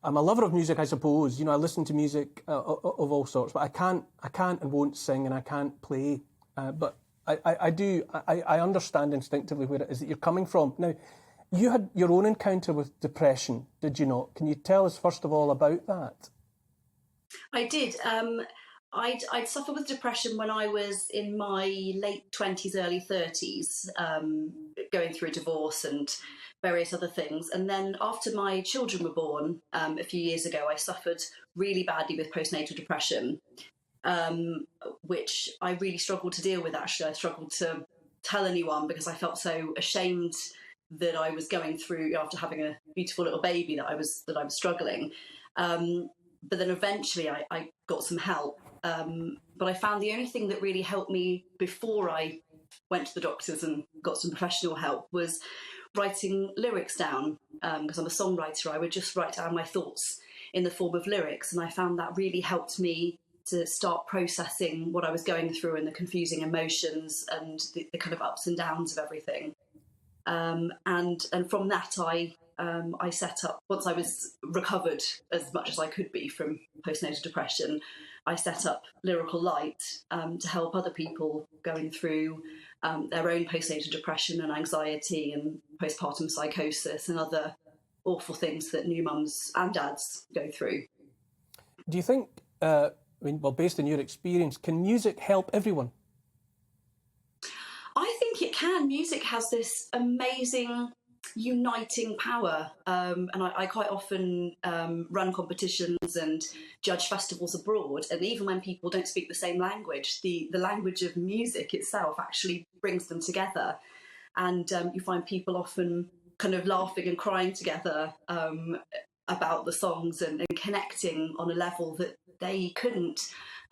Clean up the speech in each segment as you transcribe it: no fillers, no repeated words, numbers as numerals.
I'm a lover of music, I suppose. You know, I listen to music of all sorts, but I can't and won't sing, and I can't play. But I understand instinctively where it is that you're coming from. Now, you had your own encounter with depression, did you not? Can you tell us first of all about that? I did. I'd suffered with depression when I was in my late 20s, early 30s, going through a divorce and various other things. And then after my children were born a few years ago, I suffered really badly with postnatal depression, which I really struggled to deal with, actually. I struggled to tell anyone because I felt so ashamed that I was going through, after having a beautiful little baby, that I was struggling. But then eventually I got some help. But I found the only thing that really helped me before I went to the doctors and got some professional help was writing lyrics down. Because I'm a songwriter, I would just write down my thoughts in the form of lyrics. And I found that really helped me to start processing what I was going through and the confusing emotions and the kind of ups and downs of everything. And from that, I set up, once I was recovered as much as I could be from postnatal depression, I set up Lyrical Light to help other people going through their own postnatal depression and anxiety and postpartum psychosis and other awful things that new mums and dads go through. Do you think, based on your experience, can music help everyone? I think it can. Music has this amazing uniting power, and I quite often run competitions and judge festivals abroad, and even when people don't speak the same language, the language of music itself actually brings them together, and you find people often kind of laughing and crying together about the songs and connecting on a level that they couldn't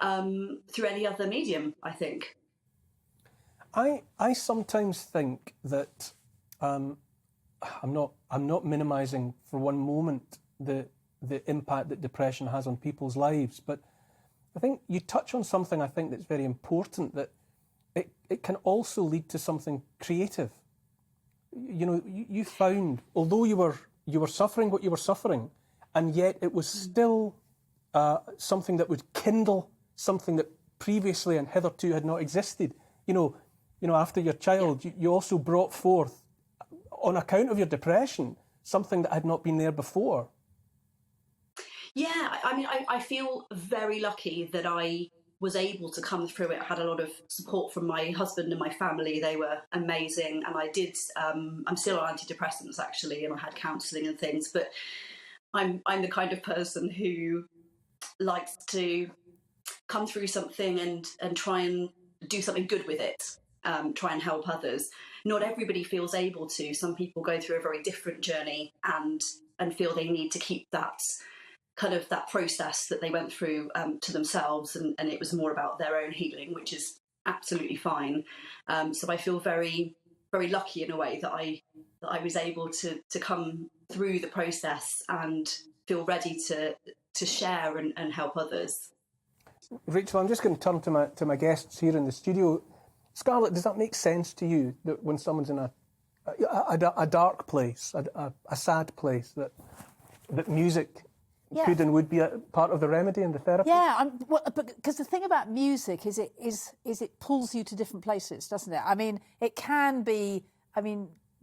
through any other medium, I think. I sometimes think that I'm not minimising for one moment the impact that depression has on people's lives, but I think you touch on something I think that's very important, that it can also lead to something creative. You know, you found, although you were suffering what you were suffering, and yet it was still something that would kindle something that previously and hitherto had not existed. You know, after your child, you also brought forth, on account of your depression, something that had not been there before. Yeah, I mean, I feel very lucky that I was able to come through it. I had a lot of support from my husband and my family. They were amazing. And I did, I'm still on antidepressants, actually, and I had counselling and things. But I'm the kind of person who likes to come through something and try and do something good with it. Try and help others. Not everybody feels able to. Some people go through a very different journey and feel they need to keep that kind of that process that they went through to themselves, and it was more about their own healing, which is absolutely fine. So I feel very, very lucky in a way that I was able to come through the process and feel ready to share and help others. Rachel, I'm just going to turn to my guests here in the studio. Scarlett, does that make sense to you, that when someone's in a dark place, a sad place, that music could and would be a part of the remedy and the therapy? Yeah, because the thing about music is it pulls you to different places, doesn't it? I mean, it can be,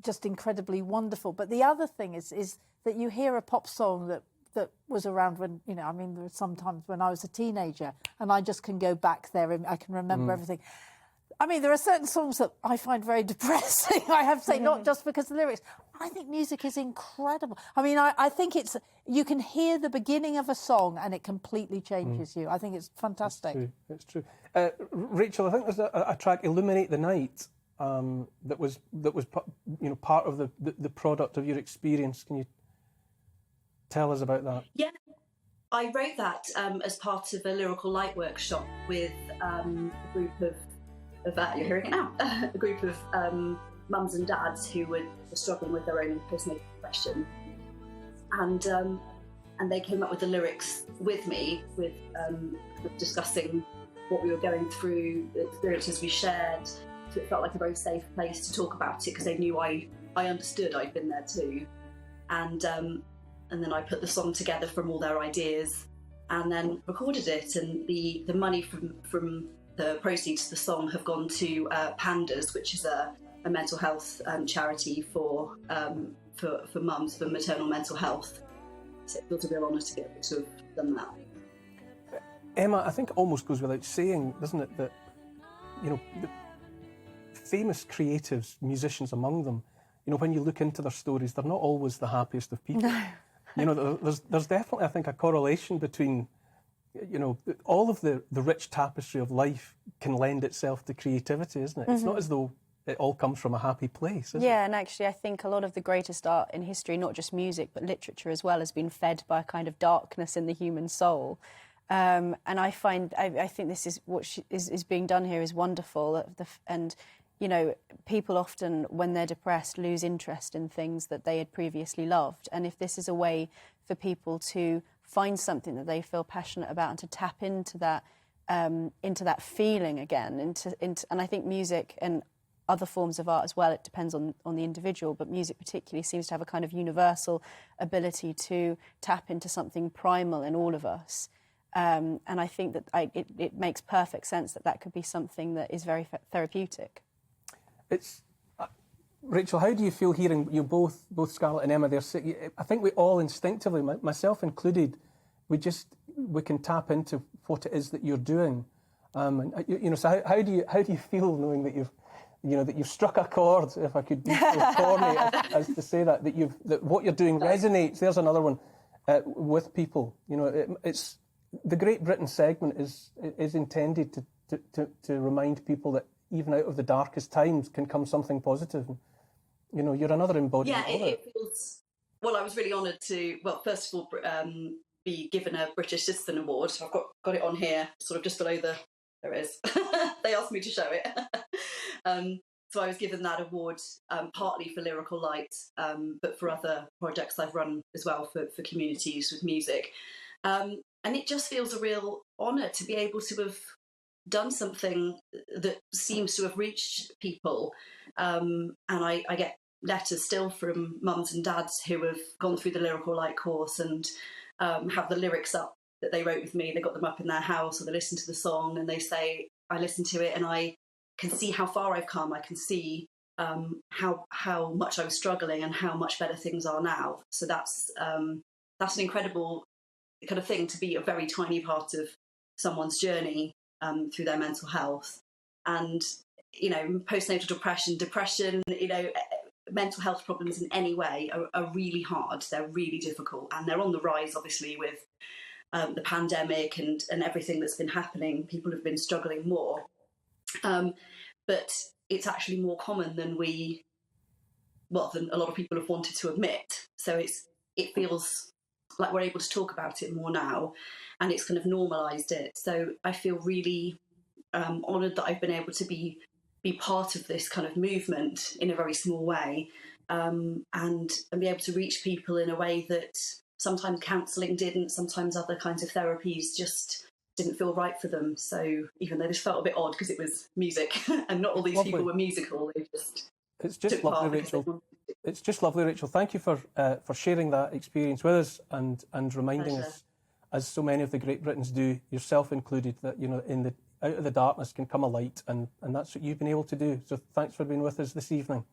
just incredibly wonderful. But the other thing is that you hear a pop song that was around when, there were sometimes when I was a teenager, and I just can go back there and I can remember everything. I mean, there are certain songs that I find very depressing, I have to say, not just because of the lyrics. I think music is incredible. I mean, I think you can hear the beginning of a song and it completely changes you. I think it's fantastic. It's true. Rachel, I think there's a track, Illuminate the Night, that was part of the product of your experience. Can you tell us about that? Yeah. I wrote that as part of a Lyrical Light workshop with a group of you're hearing it now, a group of mums and dads who were struggling with their own postnatal depression, and they came up with the lyrics with me, with discussing what we were going through, the experiences we shared. So it felt like a very safe place to talk about it because they knew I understood. I'd been there too, and and then I put the song together from all their ideas, and then recorded it. And the money from the proceeds of the song have gone to Pandas, which is a mental health charity for mums, for maternal mental health. So it feels a real honour to be able to have done that. Emma, I think it almost goes without saying, doesn't it, that, you know, the famous creatives, musicians among them, you know, when you look into their stories, they're not always the happiest of people. No. You know, there's definitely, I think, a correlation between, you know, all of the rich tapestry of life can lend itself to creativity, isn't it? It's not as though it all comes from a happy place, is it? Yeah, and actually I think a lot of the greatest art in history, not just music, but literature as well, has been fed by a kind of darkness in the human soul. And I think this is what is being done here is wonderful. And, you know, people often, when they're depressed, lose interest in things that they had previously loved. And if this is a way for people to find something that they feel passionate about and to tap into that feeling again, and I think music and other forms of art as well, it depends on the individual, but music particularly seems to have a kind of universal ability to tap into something primal in all of us. And I think that it makes perfect sense that could be something that is very therapeutic. It's Rachel, how do you feel hearing you both Scarlett and Emma there? I think we all instinctively, myself included, we can tap into what it is that you're doing. And, you know, so how do you feel knowing that you've struck a chord, if I could be so corny as to say that what you're doing resonates. There's another one with people. You know, it's the Great Britain segment is intended to remind people that even out of the darkest times can come something positive. You know, you're another embodiment of it. It feels, well, I was really honoured to, well, first of all, be given a British Citizen Award. I've got it on here, sort of just below there it is. They asked me to show it. So I was given that award partly for Lyrical Light, but for other projects I've run as well for communities with music. And it just feels a real honour to be able to have done something that seems to have reached people. And I get letters still from mums and dads who have gone through the Lyrical Light course and have the lyrics up that they wrote with me. They got them up in their house, or they listen to the song and they say, I listen to it and I can see how far I've come. I can see how much I was struggling and how much better things are now. So that's an incredible kind of thing, to be a very tiny part of someone's journey through their mental health. And, you know, postnatal depression, you know, mental health problems in any way are really hard. They're really difficult, and they're on the rise, obviously, with the pandemic and everything that's been happening. People have been struggling more. But it's actually more common than a lot of people have wanted to admit. So it feels like we're able to talk about it more now, and it's kind of normalised it. So I feel really honoured that I've been able to be part of this kind of movement in a very small way, and be able to reach people in a way that sometimes counselling didn't, sometimes other kinds of therapies just didn't feel right for them. So even though this felt a bit odd because it was music and not all these people were musical, they just It's just lovely, Rachel. It's just lovely, Rachel. Thank you for sharing that experience with us and reminding us, as so many of the Great Britons do, yourself included, that, you know, out of the darkness can come a light, and that's what you've been able to do. So thanks for being with us this evening.